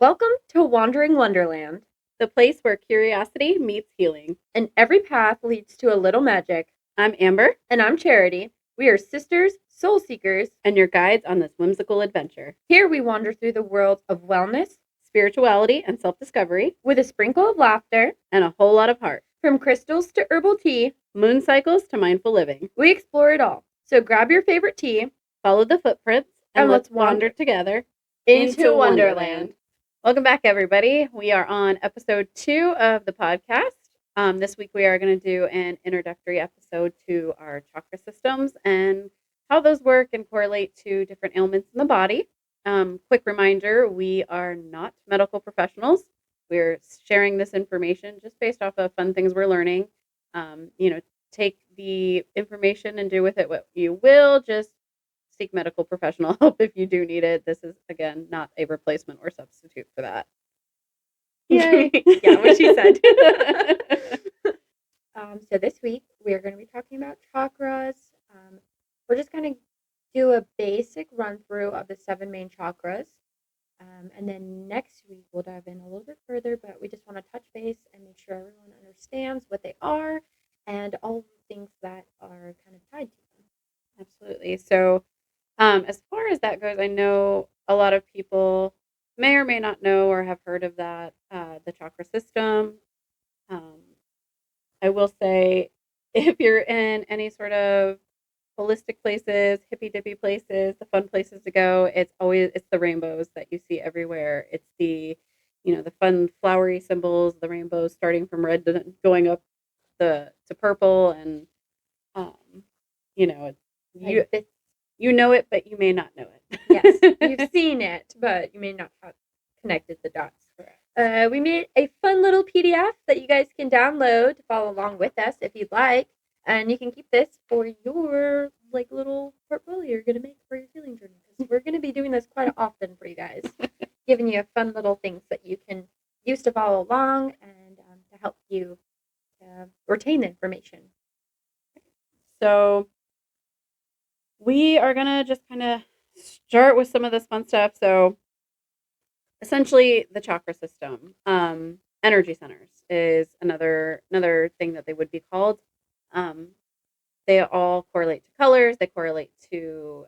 Welcome to Wandering Wonderland, The place where curiosity meets healing. and every path leads to a little magic. I'm Amber, And I'm Charity. We are sisters, soul seekers. and your guides on this whimsical adventure. Here we wander through the worlds of wellness Spirituality and self-discovery, with a sprinkle of laughter. and a whole lot of heart. From crystals to herbal tea, Moon cycles to mindful living. we explore it all. So grab your favorite tea Follow the footprints, and And let's let's wander wander together into Wonderland. Welcome back, everybody. We are on episode 2 of the podcast. This week we are going to do an introductory episode to our chakra systems and how those work and correlate to different ailments in the body. Quick reminder, we are not medical professionals. We're sharing this information just based off of fun things we're learning. Take the information and do with it what you will. Just seek medical professional help if you do need it. This is, again, not a replacement or substitute for that. Yay. Yeah, what she said. So this week we're going to be talking about chakras. We're just going to do a basic run through of the 7 main chakras. And then next week we'll dive in a little bit further, but we just want to touch base and make sure everyone understands what they are and all of the things that are kind of tied to them. Absolutely. So as far as that goes, I know a lot of people may or may not know or have heard of that, the chakra system. I will say, if you're in any sort of holistic places, hippy dippy places, the fun places to go, it's the rainbows that you see everywhere. It's the fun flowery symbols, the rainbows starting from red to going up to purple, and you know it, but you may not know it. Yes, you've seen it, but you may not have connected the dots. Correct. We made a fun little PDF that you guys can download to follow along with us if you'd like. And you can keep this for your little portfolio you're going to make for your healing journey. Because we're going to be doing this quite often for you guys. Giving you fun little things that you can use to follow along and to help you retain the information. So we are going to just kind of start with some of this fun stuff. So essentially, the chakra system, energy centers is another thing that they would be called. They all correlate to colors. They correlate to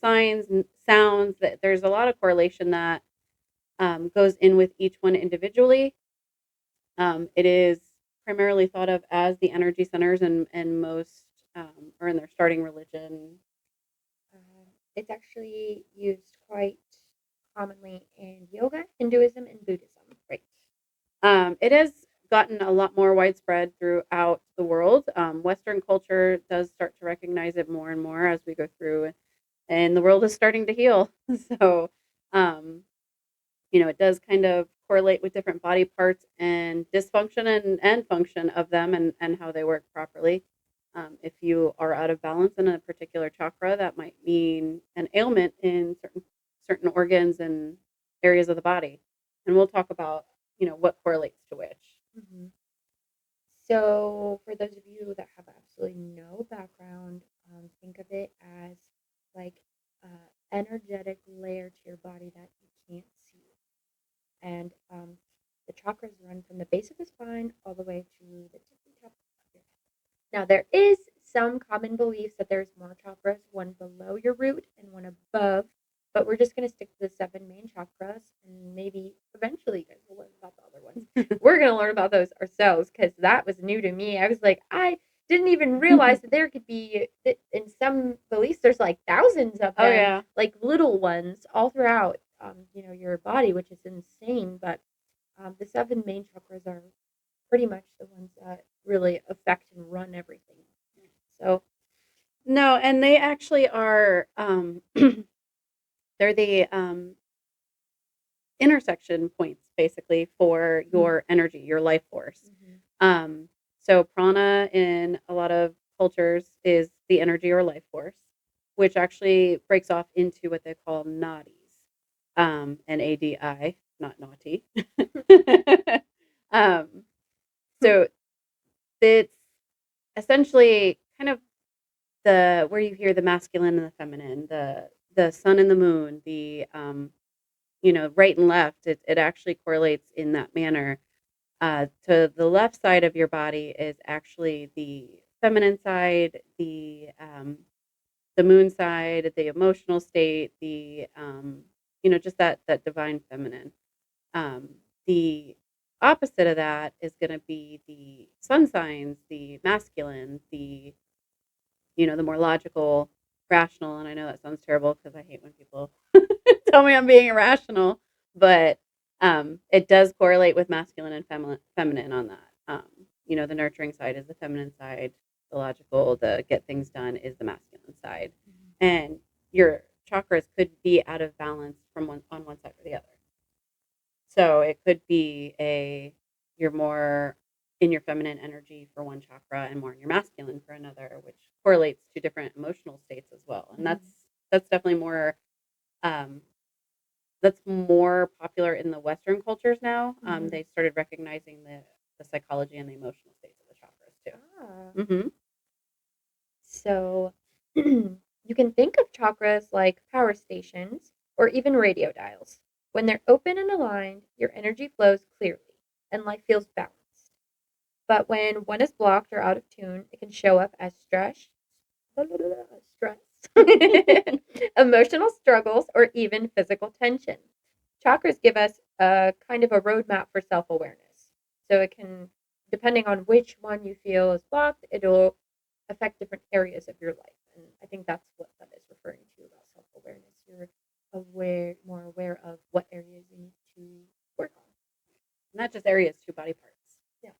signs, sounds. That there's a lot of correlation that goes in with each one individually. It is primarily thought of as the energy centers, and most or in their starting religion. It's actually used quite commonly in yoga, Hinduism, and Buddhism. Right. It has gotten a lot more widespread throughout the world. Western culture does start to recognize it more and more as we go through, and the world is starting to heal. So, it does kind of correlate with different body parts and dysfunction and function of them, and how they work properly. If you are out of balance in a particular chakra, that might mean an ailment in certain organs and areas of the body. And we'll talk about, what correlates to which. Mm-hmm. So for those of you that have absolutely no background, think of it as like an energetic layer to your body that you can't see. And the chakras run from the base of the spine all the way to the tippy top of your head. Now, there is some common beliefs that there's more chakras, one below your root and one above, but we're just going to stick to the 7 main chakras, and maybe eventually you guys will learn about the other ones. We're going to learn about those ourselves because that was new to me. I was like, I didn't even realize that there could be, in some beliefs, there's like thousands of them, Oh, yeah. like little ones all throughout, your body, which is insane. But the 7 main chakras are pretty much the ones that really affect and run everything. So, no, and they actually are. They're the intersection points, basically, for your energy, your life force. Mm-hmm. So prana in a lot of cultures is the energy or life force, which actually breaks off into what they call nadis. Nadi, not naughty. So it's essentially kind of where you hear the masculine and the feminine, the sun and the moon, the right and left, it actually correlates in that manner. To the left side of your body is actually the feminine side, the moon side, the emotional state, just that divine feminine. The opposite of that is going to be the sun signs, the masculine, the more logical, rational. And I know that sounds terrible because I hate when people tell me I'm being irrational, but it does correlate with masculine and feminine on that. The nurturing side is the feminine side, the logical, the get things done is the masculine side. And your chakras could be out of balance from one side or the other. So it could be you're more in your feminine energy for one chakra and more in your masculine for another, which correlates to different emotional states as well. And that's definitely more um, that's more popular in the Western cultures now. They started recognizing the psychology and the emotional states of the chakras too. Ah. So you can think of chakras like power stations or even radio dials. When they're open and aligned, your energy flows clearly and life feels balanced. But when one is blocked or out of tune, it can show up as stress, emotional struggles, or even physical tension. Chakras give us a kind of a roadmap for self awareness. So it can, depending on which one you feel is blocked, it'll affect different areas of your life. And I think that's what that is referring to about self awareness. You're more aware of what areas you need to work on. Not just areas, too, body parts. Yeah.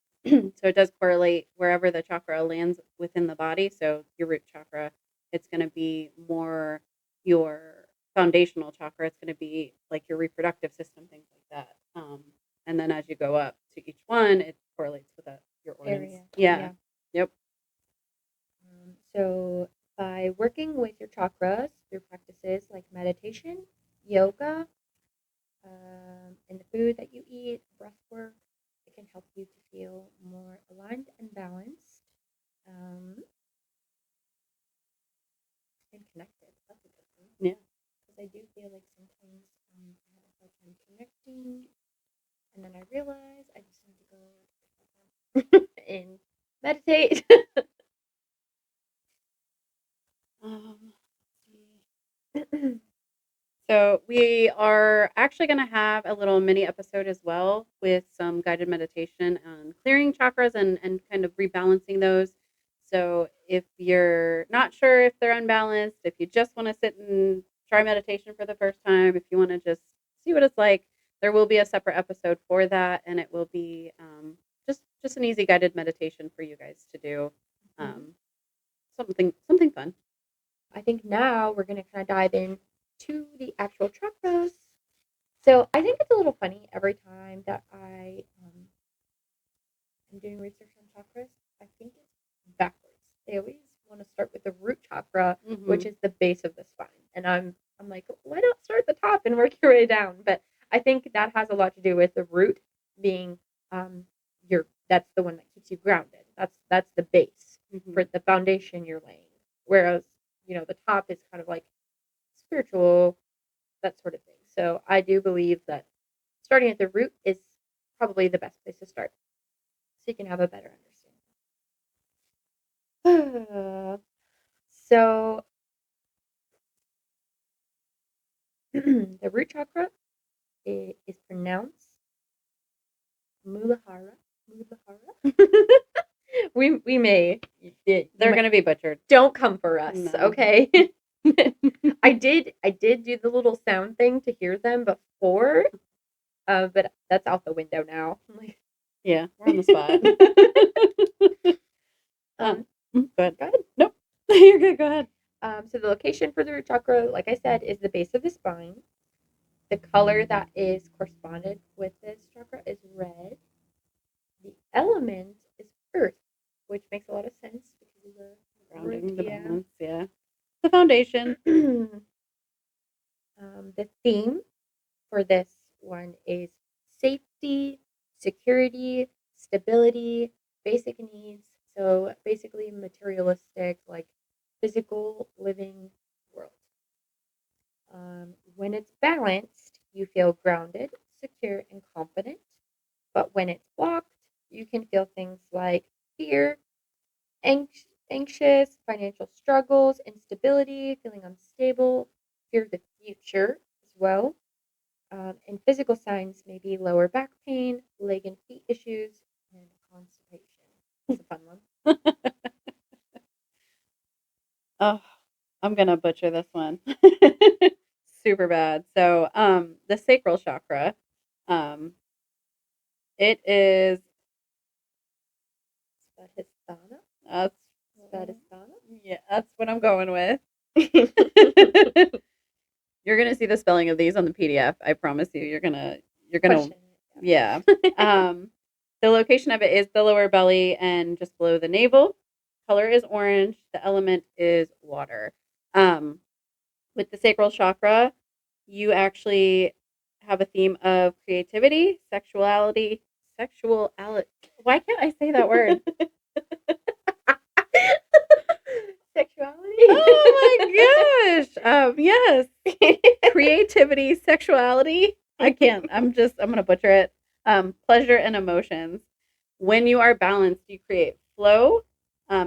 So it does correlate wherever the chakra lands within the body. So your root chakra, it's going to be more your foundational chakra. It's going to be like your reproductive system, things like that. And then as you go up to each one, it correlates with your organs. Area. Yeah. Yep. So by working with your chakras through practices like meditation, yoga, and the food that you eat, breath work, it can help you to feel more aligned and balanced, and connected. That's a good one. Yeah. Because I do feel like sometimes I have a hard time connecting, and then I realize I just need to go and meditate. So we are actually going to have a little mini episode as well with some guided meditation on clearing chakras and kind of rebalancing those. So if you're not sure if they're unbalanced, if you just want to sit and try meditation for the first time, if you want to just see what it's like, there will be a separate episode for that, and it will be just an easy guided meditation for you guys to do. Something fun. I think now we're going to kind of dive into the actual chakras. So I think it's a little funny every time that I am doing research on chakras. I think it's backwards. They always want to start with the root chakra, which is the base of the spine, and I'm like, why not start at the top and work your way down? But I think that has a lot to do with the root being that's the one that keeps you grounded. That's the base for the foundation you're laying. Whereas the top is kind of like spiritual, that sort of thing. So I do believe that starting at the root is probably the best place to start, so you can have a better understanding. So the root chakra is pronounced Mulahara. we may. They're going to be butchered. Don't come for us, No. okay? I did do the little sound thing to hear them before, but that's out the window now. Yeah, we're on the spot. Go ahead. Go ahead. Nope. You're good. Go ahead. So the location for the root chakra, like I said, is the base of the spine. The color that is corresponded with this chakra is red. The element is earth, which makes a lot of sense because of the Grounding, the yeah. balance, yeah. The foundation. The theme for this one is safety, security, stability, basic needs. So basically materialistic, like physical living world. When it's balanced, you feel grounded, secure, and confident. But when it's blocked, you can feel things like fear, anxious, financial struggles, instability, feeling unstable, fear of the future as well. And physical signs may be lower back pain, leg and feet issues, and constipation. It's a fun one. Oh, I'm gonna butcher this one. Super bad. So, the sacral chakra, um, it is Svadhisthana? that's Svadhisthana? yeah, that's what I'm going with. You're gonna see the spelling of these on the PDF. I promise you. You're gonna Question yeah. The location of it is the lower belly and just below the navel. Color is orange. The element is water. Um, with the sacral chakra, you actually have a theme of creativity, sexuality, sexuality. Why can't I say that word? Sexuality? Oh my gosh. Yes. Creativity, sexuality. I can't. I'm gonna butcher it. Pleasure and emotions. When you are balanced, you create flow,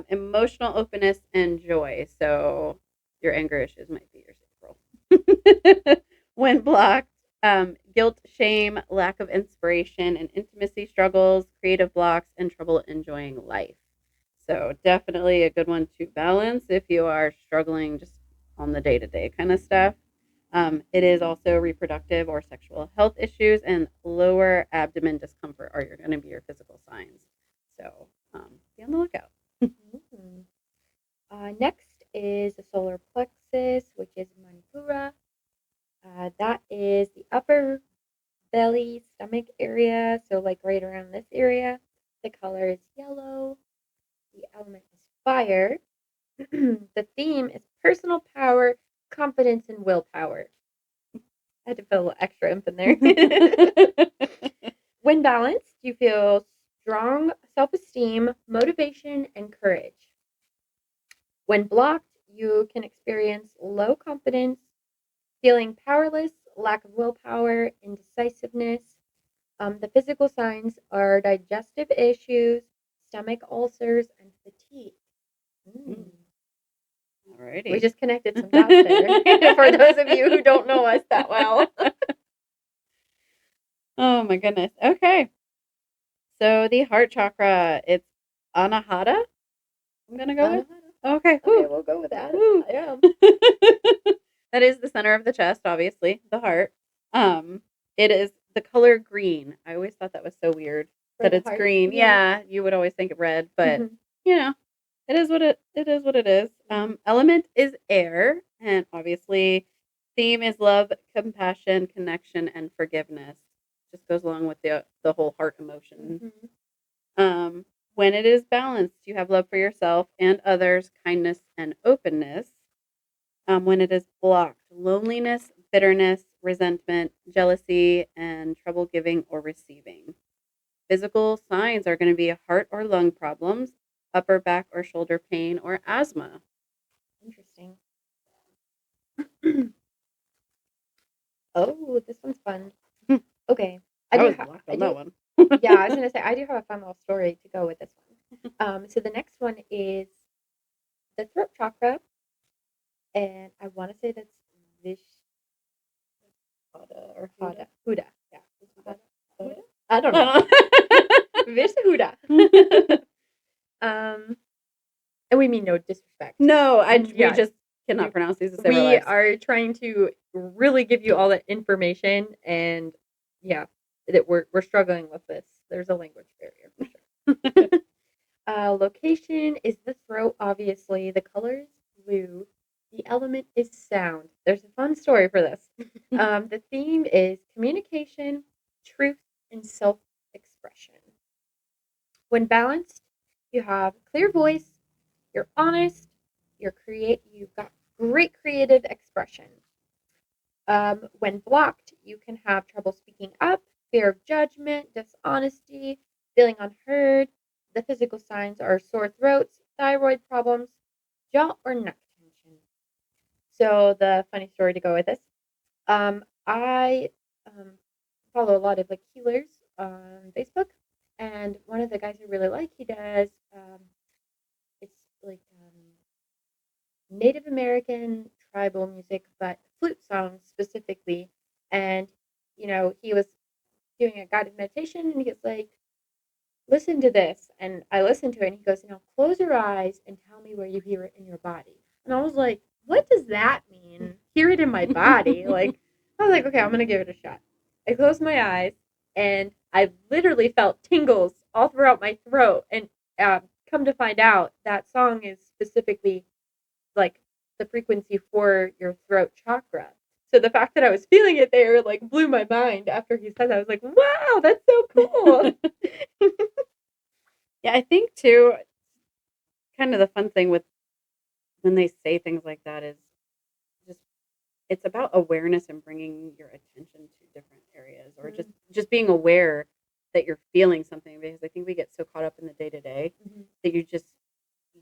emotional openness, and joy. So your anger issues might be your sacral. When blocked, guilt, shame, lack of inspiration, and intimacy struggles, creative blocks, and trouble enjoying life. So definitely a good one to balance if you are struggling just on the day to day kind of stuff. It is also reproductive or sexual health issues, and lower abdomen discomfort are going to be your physical signs. So be on the lookout. Mm. Next is the solar plexus, which is Manipura. That is the upper belly, stomach area, so like right around this area. The color is yellow. The element is fire. The theme is personal power, confidence, and willpower. I had to put a little extra imp in there. When balanced, you feel strong self esteem, motivation, and courage. When blocked, you can experience low confidence, feeling powerless, lack of willpower, indecisiveness. The physical signs are digestive issues, stomach ulcers, and fatigue. Mm. Alrighty. We just connected some dots there for those of you who don't know us that well. Oh my goodness. Okay. So the heart chakra, it's anahata. I'm gonna go with. Okay. Okay, we'll go with that. Woo. I am. That is the center of the chest, obviously, the heart. It is the color green. I always thought that was so weird that it's green. Yeah, you would always think it red, but you know, it is what it is what it is. Element is air, and obviously, theme is love, compassion, connection, and forgiveness. Just goes along with the whole heart emotion. When it is balanced, you have love for yourself and others, kindness and openness. When it is blocked, loneliness, bitterness, resentment, jealousy, and trouble giving or receiving. Physical signs are going to be heart or lung problems, upper back or shoulder pain, or asthma. Interesting. Oh, this one's fun. Okay. I was locked on that one. Yeah, I was gonna say I do have a fun little story to go with this one. So the next one is the throat chakra, and I want to say that's Vish or Hada. Huda. Yeah. Huda? I don't know. Vishuda. And we mean no disrespect. No, we just cannot pronounce these. We are trying to really give you all the information, and yeah, that we're struggling with this. There's a language barrier for sure. Location is the throat, obviously. The color is blue. The element is sound. There's a fun story for this. The theme is communication, truth, and self-expression. When balanced, you have clear voice, you're honest, you've got great creative expression. When blocked, you can have trouble speaking up, fear of judgment, dishonesty, feeling unheard. The physical signs are sore throats, thyroid problems, jaw or neck tension. So the funny story to go with this, I follow a lot of like healers on Facebook, and one of the guys I really like, he does it's like Native American tribal music, but flute songs specifically. And he was doing a guided meditation, and he gets like, listen to this. And I listened to it, and he goes, now close your eyes and tell me where you hear it in your body. And I was like, what does that mean? Hear it in my body? Like, I was like, okay, I'm going to give it a shot. I closed my eyes, and I literally felt tingles all throughout my throat. And come to find out, that song is specifically like the frequency for your throat chakra. So the fact that I was feeling it there like blew my mind after he said that. I was like, wow, that's so cool. Yeah, I think too, kind of the fun thing with when they say things like that is just it's about awareness and bringing your attention to different areas, or just being aware that you're feeling something, because I think we get so caught up in the day to day that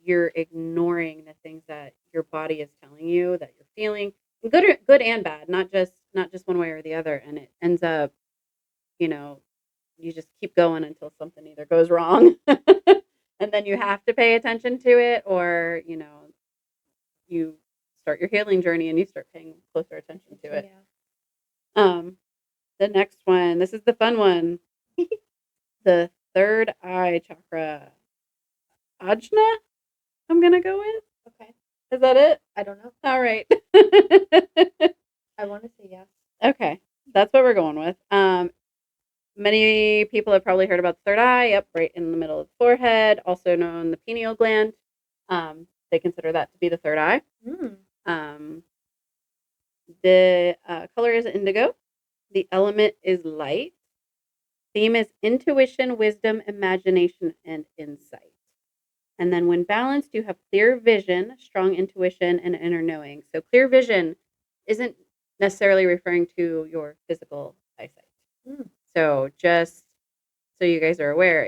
you're ignoring the things that your body is telling you that you're feeling, good and bad, not just one way or the other, and it ends up, you know, you just keep going until something either goes wrong and then you have to pay attention to it, or you start your healing journey and you start paying closer attention to it. Yeah. The next one, this is the fun one. The third eye chakra, ajna, I'm gonna go with. Okay. Is that it? I don't know. All right. I want to say yes. Okay, that's what we're going with. Many people have probably heard about the third eye, up right in the middle of the forehead, also known the pineal gland. They consider that to be the third eye. The color is indigo. The element is light. Theme is intuition, wisdom, imagination, and insight. And then when balanced, you have clear vision, strong intuition, and inner knowing. So clear vision isn't necessarily referring to your physical eyesight. So just so you guys are aware,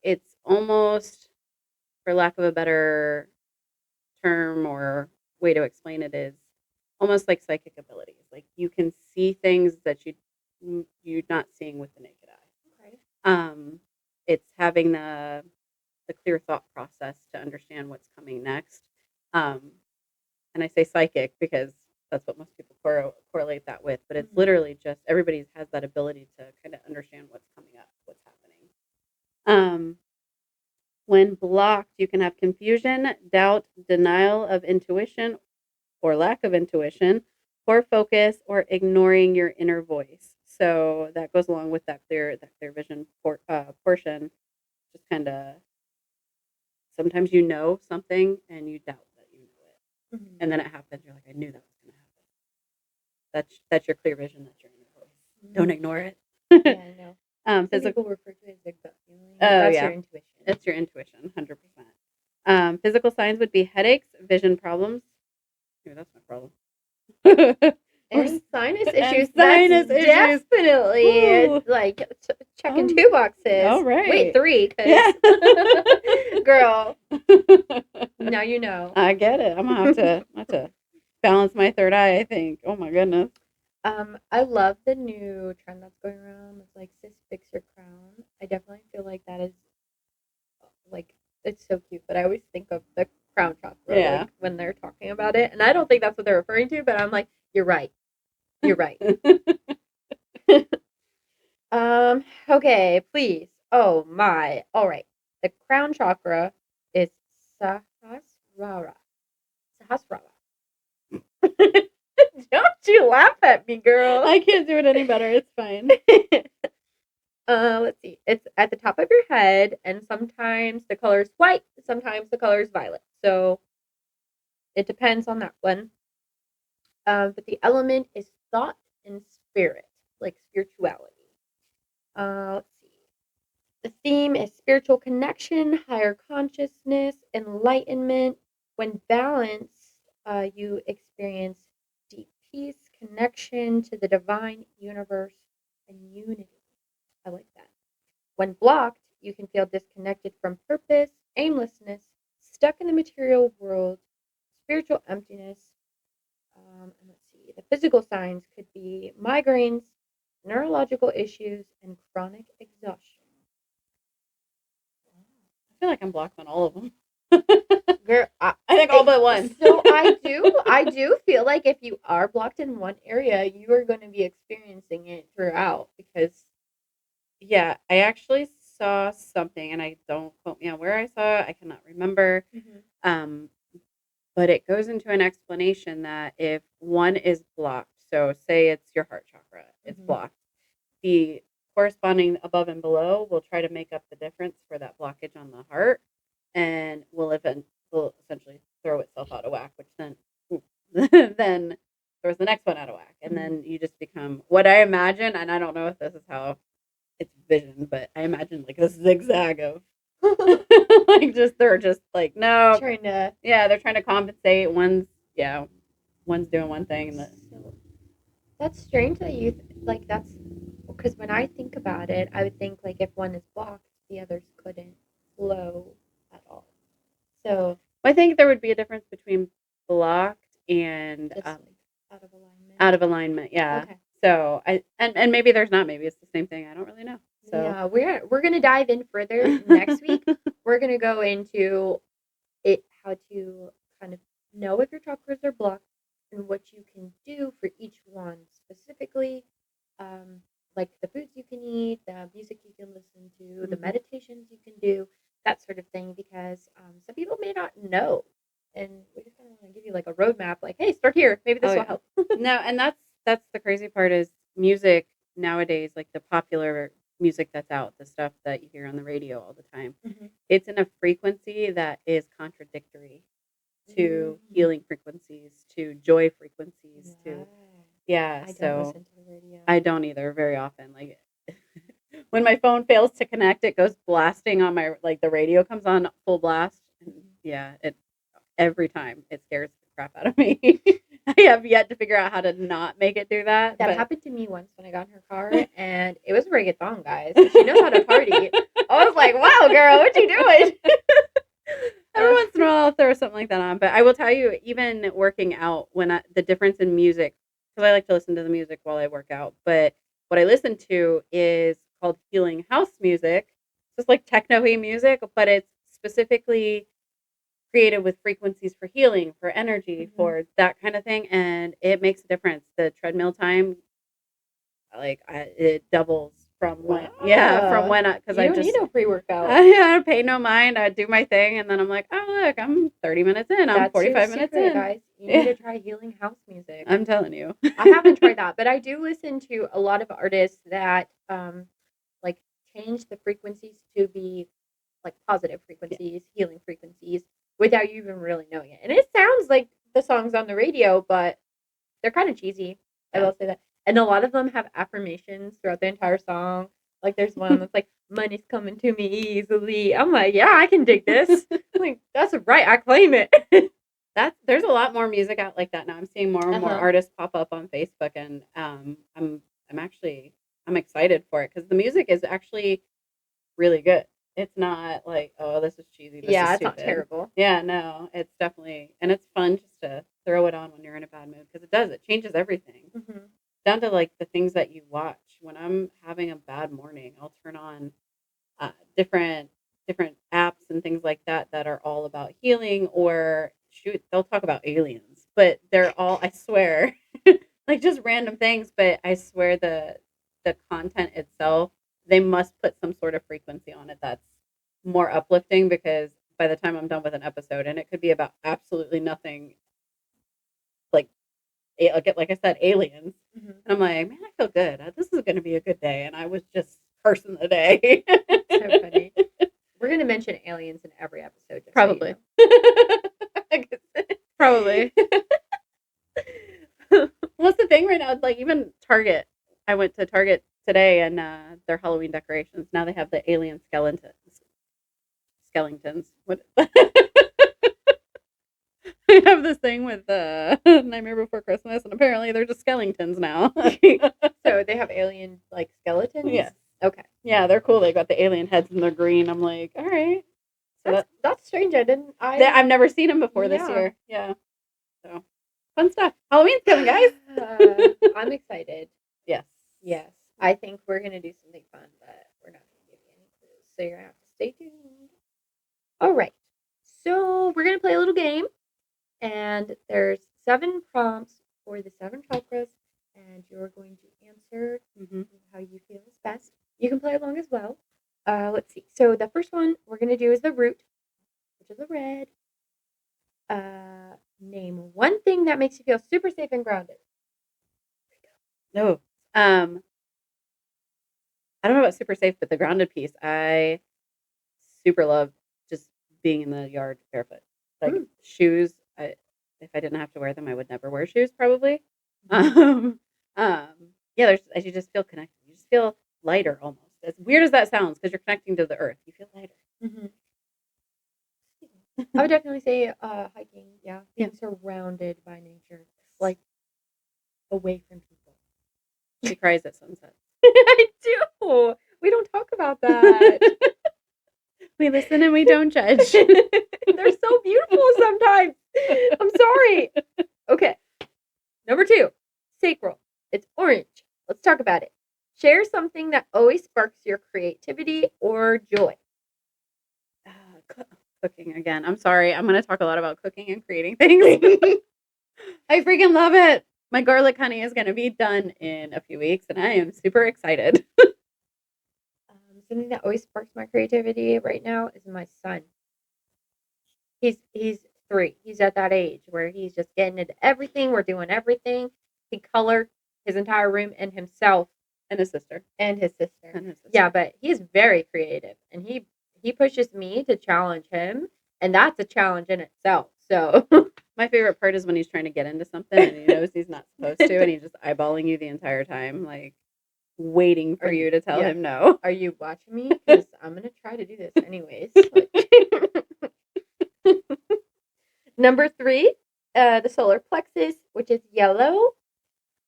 it's almost, for lack of a better term or way to explain it, is almost like psychic abilities. Like you can see things that you're not seeing with the naked eye. Okay. It's having the clear thought process to understand what's coming next. And I say psychic because that's what most people correlate that with, but it's literally just everybody has that ability to kind of understand what's coming up, what's happening. When blocked, you can have confusion, doubt, denial of intuition or lack of intuition, poor focus, or ignoring your inner voice. So that goes along with that clear vision portion. Just kind of sometimes you know something and you doubt that you know it, and then it happens. You're like, I knew that was going to happen. That's your clear vision. That's your inner voice. Don't ignore it. Yeah, I know. Some people refer to it as a gut feeling. That's your intuition. It's your intuition, 100%. Physical signs would be headaches, vision problems. Ooh, that's my problem. And sinus issues. Definitely like checking 2 boxes. All right. Wait, 3, because girl, now you know. I get it. I'm gonna have to balance my third eye, I think. Oh my goodness. I love the new trend that's going around with like sis fix your crown. I definitely feel like that is like, it's so cute, but I always think of the crown chakra like, when they're talking about it, and I don't think that's what they're referring to, but I'm like, you're right. Okay, please. Oh my. All right. The crown chakra is Sahasrara. Don't you laugh at me, girl. I can't do it any better. It's fine. Let's see. It's at the top of your head, and sometimes the color is white, sometimes the color is violet. So it depends on that one. But the element is thought and spirit, like spirituality. Let's see. The theme is spiritual connection, higher consciousness, enlightenment. When balanced, you experience deep peace, connection to the divine universe, and unity. I like that. When blocked, you can feel disconnected from purpose, aimlessness, stuck in the material world, spiritual emptiness. And let's see, the physical signs could be migraines, neurological issues, and chronic exhaustion. I feel like I'm blocked on all of them. Girl, I think all but one. So I do feel like if you are blocked in one area, you are going to be experiencing it throughout because Yeah, I actually saw something, and I don't quote me on where I saw it. I cannot remember. Um, but it goes into an explanation that if one is blocked, so say it's your heart chakra, it's blocked, the corresponding above and below will try to make up the difference for that blockage on the heart, and will essentially throw itself out of whack, which then then throws the next one out of whack, and then you just become what I imagine, and I don't know if this is how it's vision, but I imagine like this zigzag of like they're just like no, trying to they're trying to compensate. One's doing one thing, and So, that's strange that you like that's because when I think about it, I would think like if one is blocked, the others couldn't flow at all. So I think there would be a difference between blocked and just like out of alignment. out of alignment. Yeah. Okay. So and maybe there's not. Maybe it's the same thing. I don't really know. So Yeah, we're gonna dive in further next week. We're gonna go into it how to kind of know if your chakras are blocked and what you can do for each one specifically, like the foods you can eat, the music you can listen to, the meditations you can do, that sort of thing. Because some people may not know, and we just kind of want to give you like a roadmap. Like, hey, start here. Maybe this will help. No, and that's the crazy part is music nowadays, like the popular music that's out, the stuff that you hear on the radio all the time. It's in a frequency that is contradictory to healing frequencies, to joy frequencies, to I don't listen to the radio. I don't either very often. Like when my phone fails to connect, it goes blasting on my like the radio comes on full blast. And it every time it scares the crap out of me. I have yet to figure out how to not make it do that. That happened to me once when I got in her car, and it was reggaeton, guys. She knows how to party. I was like, "Wow, girl, what you doing?" Every once in a while, I'll throw something like that on. But I will tell you, even working out, the difference in music, because I like to listen to the music while I work out. But what I listen to is called healing house music. It's just like techno-y music, but it's specifically created with frequencies for healing, for energy, for that kind of thing, and it makes a difference. The treadmill time, it doubles from when because I don't need no pre-workout. I pay no mind. I do my thing, and then I'm like, oh look, I'm 30 minutes in. I'm 45 minutes in. Guys, you need to try healing house music. I'm telling you, I haven't tried that, but I do listen to a lot of artists that like change the frequencies to be like positive frequencies, healing frequencies, without you even really knowing it. And it sounds like the songs on the radio, but they're kind of cheesy. I will say that. And a lot of them have affirmations throughout the entire song. Like there's one that's like, money's coming to me easily. I'm like, yeah, I can dig this. I'm like, that's right, I claim it. There's a lot more music out like that now. I'm seeing more and more artists pop up on Facebook, and I'm excited for it because the music is actually really good. It's not like, oh, this is cheesy. This is it's not terrible. Yeah, no, it's definitely, and it's fun just to throw it on when you're in a bad mood because it changes everything. Down to like the things that you watch. When I'm having a bad morning, I'll turn on different apps and things like that are all about healing, or shoot, they'll talk about aliens, but they're all, I swear, like just random things, but I swear the content itself, they must put some sort of frequency on it that's more uplifting, because by the time I'm done with an episode, and it could be about absolutely nothing, like I said, aliens, and I'm like, man, I feel good. This is going to be a good day, and I was just cursing the day. So funny. We're going to mention aliens in every episode. Probably. So you know. Probably. What's the thing right now? Like even Target. I went to Target today, and their Halloween decorations. Now they have the alien skeletons. What? They have this thing with Nightmare Before Christmas, and apparently they're just skeletons now. So they have alien like skeletons. Yeah. Okay. Yeah, they're cool. They got the alien heads and they're green. I'm like, all right. So that's strange. I've never seen them before this year. Yeah. So fun stuff. Halloween's coming, guys. I'm excited. Yes. Yes. I think we're gonna do something fun, but we're not gonna give you any clues, so you're gonna have to stay tuned. All right. So we're gonna play a little game, and there's 7 prompts for the 7 chakras, and you're going to answer how you feel is best. You can play along as well. Let's see. So the first one we're gonna do is the root, which is the red. Name one thing that makes you feel super safe and grounded. No. I don't know about super safe, but the grounded piece, I super love just being in the yard barefoot. Like shoes, if I didn't have to wear them, I would never wear shoes probably. Yeah, you just feel connected. You just feel lighter almost. As weird as that sounds, because you're connecting to the earth, you feel lighter. I would definitely say hiking. Yeah, being surrounded by nature, like away from people. She cries at sunset. I do. We don't talk about that. We listen and we don't judge. They're so beautiful sometimes. I'm sorry. Okay. Number 2, sacral. It's orange. Let's talk about it. Share something that always sparks your creativity or joy. Cooking again. I'm sorry. I'm going to talk a lot about cooking and creating things. I freaking love it. My garlic honey is going to be done in a few weeks, and I am super excited. Something that always sparks my creativity right now is my son. He's 3. He's at that age where he's just getting into everything. We're doing everything. He colored his entire room and himself and his sister. Yeah, but he's very creative, and he pushes me to challenge him, and that's a challenge in itself. So my favorite part is when he's trying to get into something and he knows he's not supposed to, and he's just eyeballing you the entire time, like waiting for you to tell him no. Are you watching me? Because I'm gonna try to do this anyways. Number 3, the solar plexus, which is yellow.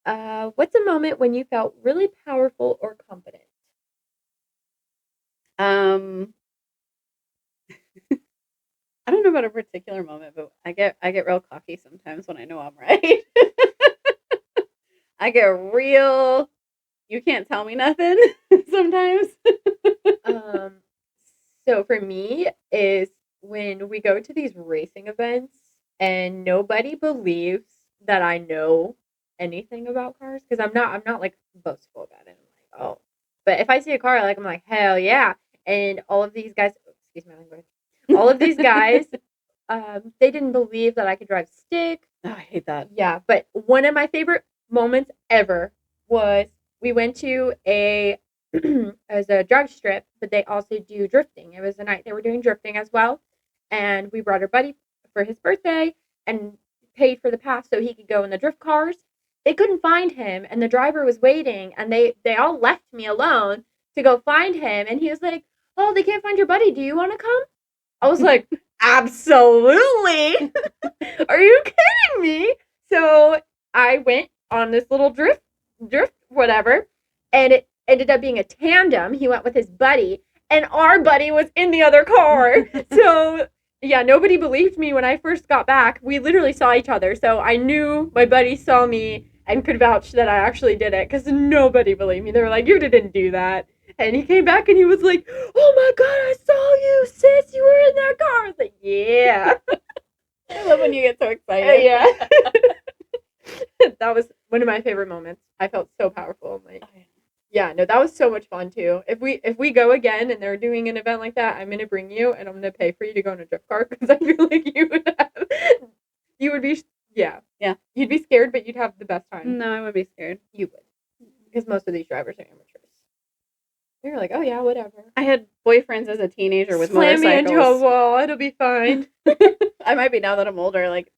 What's a moment when you felt really powerful or confident? I don't know about a particular moment, but I get real cocky sometimes when I know I'm right. I get real, you can't tell me nothing sometimes. So for me is when we go to these racing events and nobody believes that I know anything about cars, because I'm not like boastful about it. I'm like, oh, but if I see a car I like, I'm like, hell yeah. And all of these guys, excuse my language, all of these guys, they didn't believe that I could drive stick. Oh, I hate that. Yeah, but one of my favorite moments ever was we went to as a drag strip, but they also do drifting. It was the night they were doing drifting as well, and we brought our buddy for his birthday and paid for the pass so he could go in the drift cars. They couldn't find him, and the driver was waiting, and they all left me alone to go find him, and he was like, "Oh, they can't find your buddy. Do you want to come?" I was like, absolutely. Are you kidding me? So I went on this little drift, whatever, and it ended up being a tandem. He went with his buddy, and our buddy was in the other car. So yeah, nobody believed me when I first got back. We literally saw each other, so I knew my buddy saw me and could vouch that I actually did it, because nobody believed me. They were like, "You didn't do that." And he came back and he was like, "Oh my god, I saw you, sis. You were in that car." I was like, "Yeah." I love when you get so excited. Yeah. That was one of my favorite moments. I felt so powerful. I'm like, yeah, no, that was so much fun too. If we go again and they're doing an event like that, I'm gonna bring you and I'm gonna pay for you to go in a drift car, because I feel like you would be you'd be scared, but you'd have the best time. No, I would be scared. You would, because most of these drivers are amateurs. You're like, oh yeah, whatever. I had boyfriends as a teenager with Slam motorcycles. me into a wall, it'll be fine. I might be now that I'm older. Like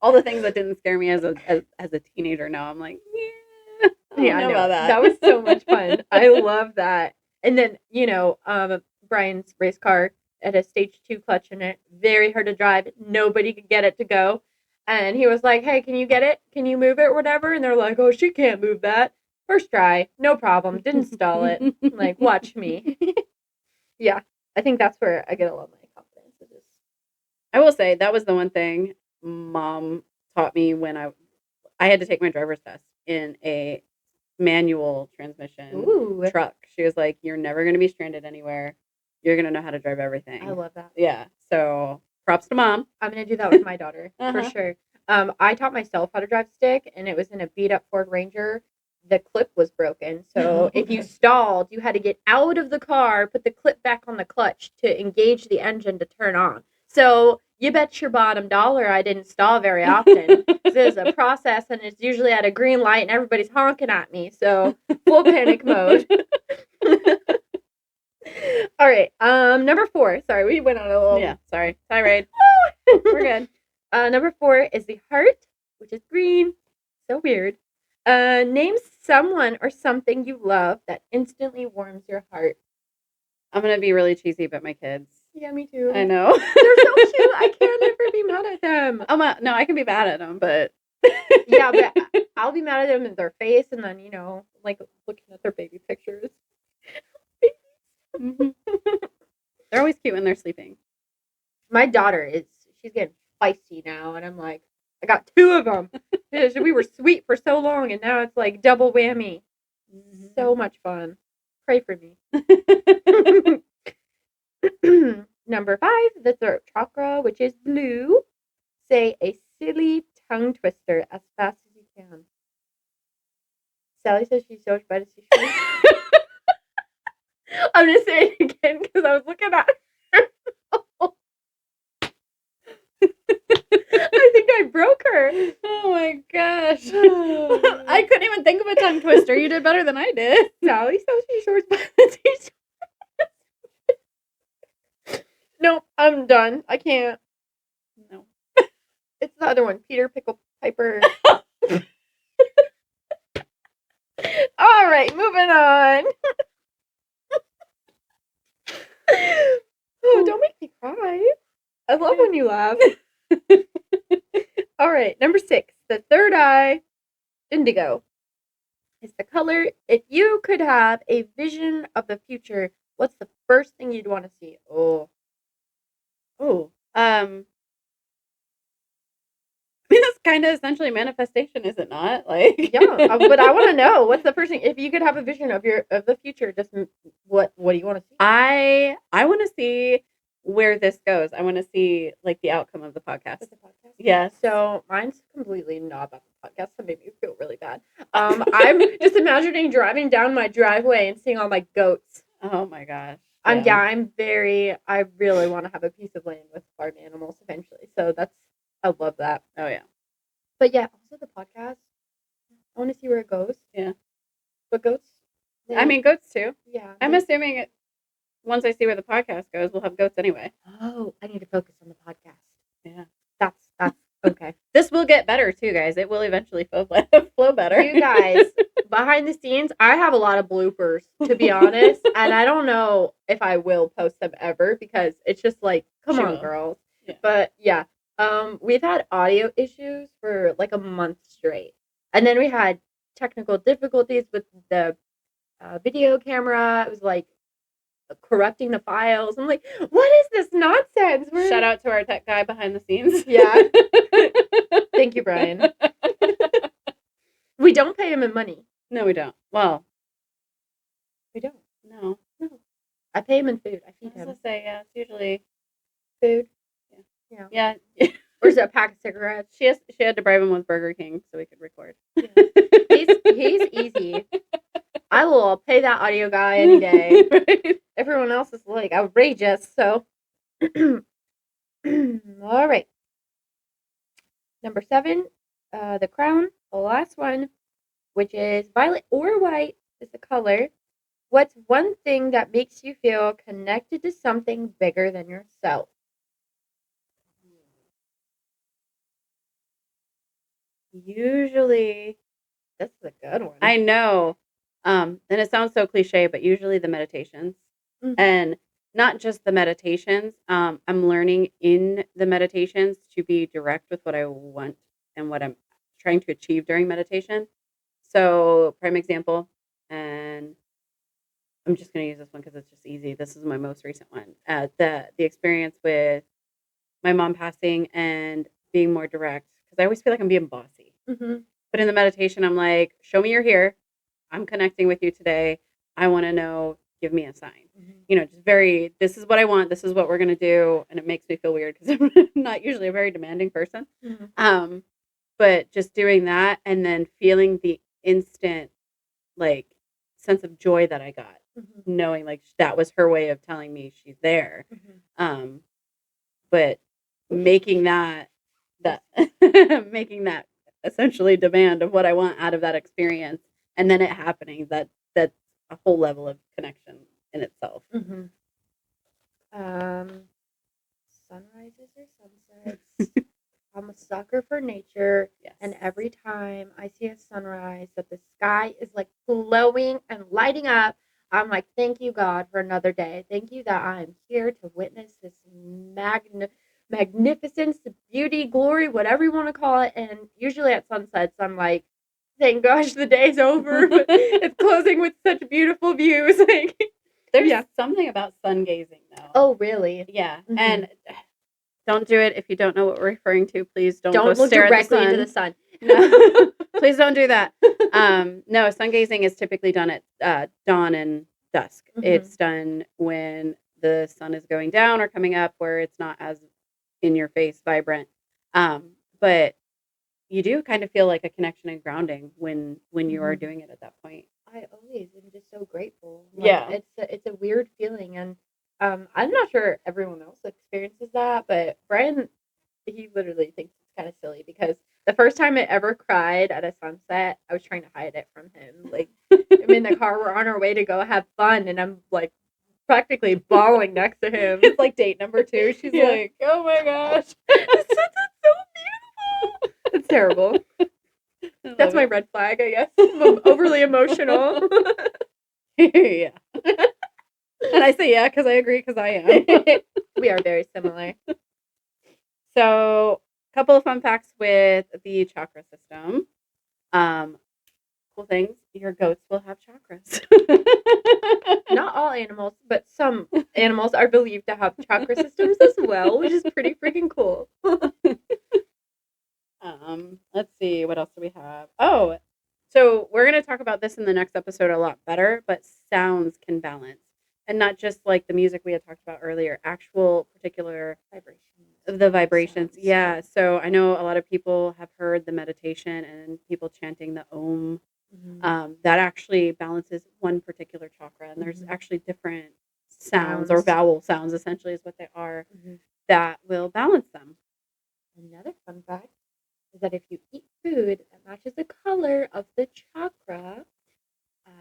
all the things that didn't scare me as a teenager, now I'm like, yeah, I know about that. That was so much fun. I love that. And then Brian's race car had a stage 2 clutch in it, very hard to drive. Nobody could get it to go. And he was like, "Hey, can you get it? Can you move it or whatever?" And they're like, "Oh, she can't move that." First try, no problem. Didn't stall it. Like, watch me. Yeah, I think that's where I get a lot of my confidence. I will say that was the one thing Mom taught me when I had to take my driver's test in a manual transmission Ooh, truck. She was like, "You're never going to be stranded anywhere. You're going to know how to drive everything." I love that. Yeah. So props to mom. I'm gonna do that with my daughter for Uh-huh. sure. I taught myself how to drive stick, and it was in a beat up Ford Ranger. The clip was broken, so if you stalled, you had to get out of the car, put the clip back on the clutch to engage the engine to turn on. So you bet your bottom dollar I didn't stall very often. This is a process, and it's usually at a green light, and everybody's honking at me. So full panic mode. All right. Number 4. Sorry, we went on a little. Yeah, sorry. Tirade. We're good. Number 4 is the heart, which is green. So weird. Name someone or something you love that instantly warms your heart. I'm going to be really cheesy, but my kids. Yeah, me too. I know. They're so cute. I can't ever be mad at them. No, I can be bad at them, but. Yeah, but I'll be mad at them in their face, and then, like looking at their baby pictures. Mm-hmm. They're always cute when they're sleeping. My daughter she's getting feisty now, and I'm like, I got 2 of them. We were sweet for so long, and now it's like double whammy. Mm-hmm. So much fun. Pray for me. Number 5, the throat chakra, which is blue. Say a silly tongue twister as fast as you can. Sally says she's so excited to see you. I'm going to say it again because I was looking at her. I think I broke her. Oh my gosh. I couldn't even think of a tongue twister. You did better than I did. Sally says she's so excited to see you. Nope, I'm done. I can't. No. It's the other one, Peter Pickle Piper. All right, moving on. Oh, don't make me cry. I love when you laugh. All right, number 6, the third eye, indigo. Is the color. If you could have a vision of the future, what's the first thing you'd want to see? I mean, that's kind of essentially manifestation, is it not? Like, yeah, but I want to know what's the first thing. If you could have a vision of the future, just what do you want to see? I want to see where this goes. I want to see like the outcome of the podcast. Yes. So mine's completely not about the podcast. That made me feel really bad. I'm just imagining driving down my driveway and seeing all my goats. Oh my gosh. I really want to have a piece of land with farm animals eventually. So I love that. Oh yeah. But yeah, also the podcast. I want to see where it goes. Yeah. But goats. I mean, goats too. Yeah. I'm assuming once I see where the podcast goes, we'll have goats anyway. Oh, I need to focus on the podcast. Yeah. That's okay. This will get better too, guys. It will eventually flow better. You guys, behind the scenes, I have a lot of bloopers, to be honest, and I don't know if I will post them ever because it's just like, come on, girls. Yeah. But yeah, we've had audio issues for like a month straight, and then we had technical difficulties with the video camera. It was like corrupting the files. I'm like, what is this nonsense? Shout out to our tech guy behind the scenes. Yeah. Thank you, Brian. We don't pay him in money. No, we don't. Well, we don't. No. I pay him in food. I feed him. I was gonna say, yeah, it's usually food. Yeah. Or is it a pack of cigarettes? She had to bribe him with Burger King so we could record. Yeah. He's easy. I will pay that audio guy any day. Right? Everyone else is like outrageous. So, all right. Number 7, the crown, the last one, which is violet or white is the color. What's one thing that makes you feel connected to something bigger than yourself? Usually, this is a good one. I know. And it sounds so cliche, but usually the meditations. Mm-hmm. And not just the meditations. I'm learning in the meditations to be direct with what I want and what I'm trying to achieve during meditation. So, prime example, and I'm just going to use this one because it's just easy. This is my most recent one. The experience with my mom passing and being more direct, because I always feel like I'm being bossy. Mm-hmm. But in the meditation, I'm like, show me you're here. I'm connecting with you today. I want to know, give me a sign. Mm-hmm. Just very, this is what I want. This is what we're going to do. And it makes me feel weird because I'm not usually a very demanding person. Mm-hmm. But just doing that and then feeling the instant like sense of joy that I got, Mm-hmm. knowing like that was her way of telling me she's there. Mm-hmm. Um, but making that making that essentially demand of what I want out of that experience, and then it happening, that's a whole level of connection in itself. Mm-hmm. Um, Sunrises or sunsets? I'm a sucker for nature, Yes. and every time I see a sunrise that the sky is like glowing and lighting up, I'm like, thank you, God, for another day. Thank you that I'm here to witness this magnificence, the beauty, glory, whatever you want to call it. And usually at sunsets, I'm like, thank gosh, the day's over, but it's closing with such beautiful views. Like, There's something about sun gazing, though. Oh, really? Yeah, Mm-hmm. and don't do it if you don't know what we're referring to. Please don't go look stare directly at into the sun. No, please don't do that. No, sun gazing is typically done at dawn and dusk. Mhm. It's done when the sun is going down or coming up, where it's not as in your face vibrant. But you do kind of feel like a connection and grounding when you are Mhm. doing it at that point. I always am just so grateful. Yeah. It's a weird feeling, and I'm not sure everyone else experiences that, but Brian, he literally thinks it's kind of silly because the first time I ever cried at a sunset, I was trying to hide it from him. Like, I'm in the car, we're on our way to go have fun, and I'm like practically bawling next to him. It's like date number 2. She's Yeah. like, oh my gosh. The sunset's so beautiful. It's terrible. That's my red flag, I guess. I'm overly emotional. Yeah. And I say yeah because I agree, because I am. We are very similar. So, a couple of fun facts with the chakra system. Cool things. Your goats will have chakras. Not all animals, but some animals are believed to have chakra systems as well, which is pretty freaking cool. Let's see, what else do we have? Oh, so we're going to talk about this in the next episode a lot better, but sounds can balance. And not just like the music we had talked about earlier, actual particular vibrations. Sounds. Yeah. So I know a lot of people have heard the meditation and people chanting the Om. Mm-hmm. That actually balances one particular chakra. And there's Mhm. actually different sounds or vowel sounds, essentially, is what they are, that will balance them. Another fun fact is that if you eat food that matches the color of the chakra,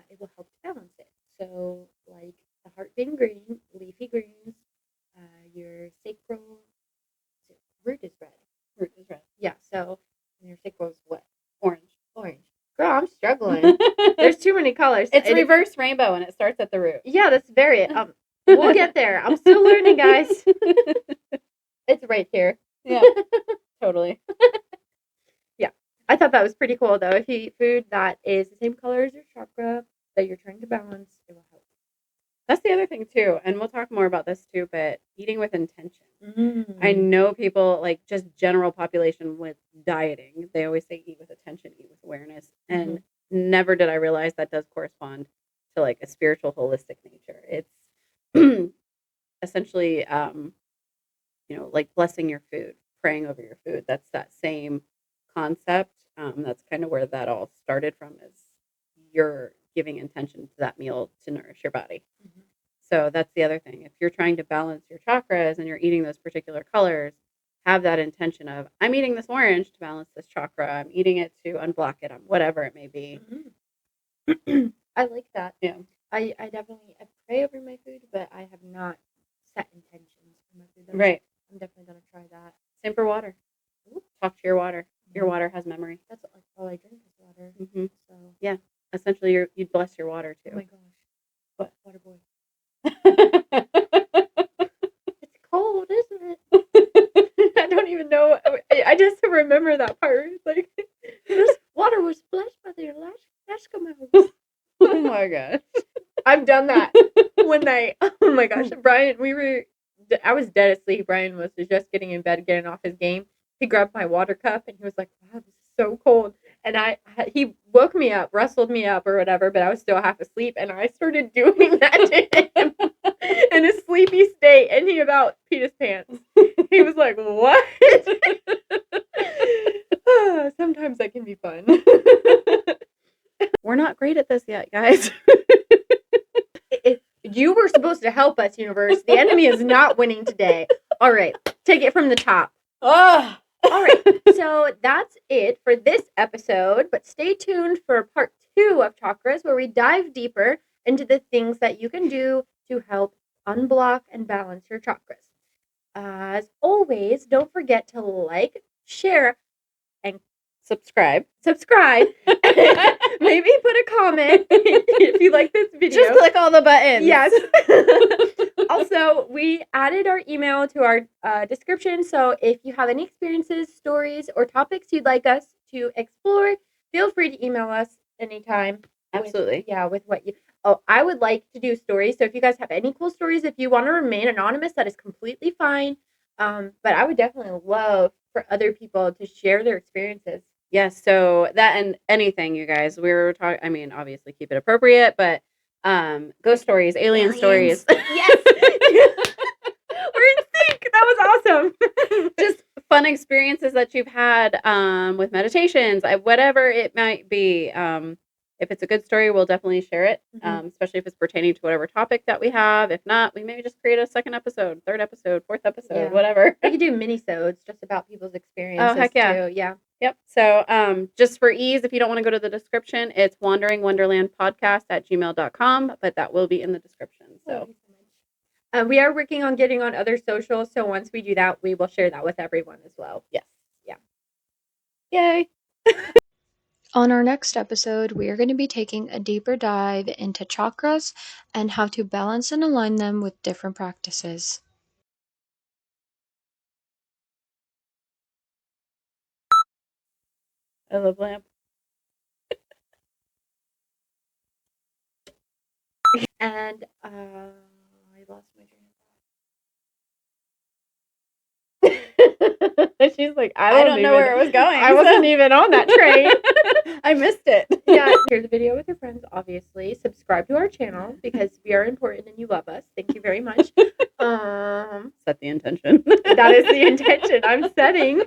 it will help to balance it. So, like the heart being green, leafy greens, your sacral root is red. Root is red. Yeah, so your sacral is what? Orange. Orange. Girl, I'm struggling. There's too many colors. It's reverse rainbow and it starts at the root. Yeah, that's very. We'll get there. I'm still learning, guys. It's right here. Yeah, totally. Yeah, I thought that was pretty cool though. If you eat food that is the same color as your chakra that you're trying to balance, it will help. That's the other thing too, and we'll talk more about this too, but eating with intention. Mm. I know people, like just general population with dieting, they always say eat with attention, eat with awareness, and never did I realize that does correspond to like a spiritual holistic nature. It's essentially like blessing your food, praying over your food. That's that same concept. That's kind of where that all started from, is you're giving intention to that meal to nourish your body. Mhm. So that's the other thing. If you're trying to balance your chakras and you're eating those particular colors, have that intention of, I'm eating this orange to balance this chakra. I'm eating it to unblock it, whatever it may be. Mm-hmm. I like that. Yeah. I definitely pray over my food, but I have not set intentions for my food. Right. I'm definitely gonna try that. Same for water. Ooh. Talk to your water. Your water has memory. That's like all I drink is water. Mm-hmm. So yeah, essentially, you'd bless your water too. Oh my gosh. What? Water boy. It's cold, isn't it? I don't even know. I just remember that part. Like, this water was splashed by the Eskimos. Oh my gosh. I've done that one night. Oh my gosh. Brian, I was dead asleep. Brian was just getting in bed, getting off his game. He grabbed my water cup and he was like, wow, this is so cold. And he woke me up, rustled me up or whatever, but I was still half asleep, and I started doing that to him in a sleepy state, and he about peed his pants. He was like, "What?" Sometimes that can be fun. We're not great at this yet, guys. You were supposed to help us, universe. The enemy is not winning today. All right, take it from the top. Oh. All right, so that's it for this episode, but stay tuned for part 2 of Chakras, where we dive deeper into the things that you can do to help unblock and balance your chakras. As always, don't forget to like, share, and subscribe. Maybe put a comment if you like this video. Just click all the buttons. Yes. Also, we added our email to our description, so if you have any experiences, stories, or topics you'd like us to explore, feel free to email us anytime. Absolutely. With what you... Oh, I would like to do stories, so if you guys have any cool stories, if you want to remain anonymous, that is completely fine. But I would definitely love for other people to share their experiences. Yes, so that and anything, you guys. We were talking, I mean, obviously keep it appropriate, but ghost stories, alien stories. Yes. We're in sync. That was awesome. Just fun experiences that you've had with meditations, whatever it might be. If it's a good story, we'll definitely share it, especially if it's pertaining to whatever topic that we have. If not, we maybe just create a second episode, third episode, fourth episode, whatever. We could do mini-sodes just about people's experiences. Oh, heck yeah. Too. Yeah. Yep. So just for ease, if you don't want to go to the description, it's Wandering Wonderland Podcast at gmail.com, but that will be in the description. So we are working on getting on other socials. So once we do that, we will share that with everyone as well. Yes. Yeah. Yay. On our next episode, we are going to be taking a deeper dive into chakras and how to balance and align them with different practices. I love lamp. And I lost my train of thought. She's like, I don't know where it was going. I wasn't even on that train. I missed it. Yeah, share the video with your friends, obviously. Subscribe to our channel because we are important and you love us. Thank you very much. Set the intention. That is the intention I'm setting.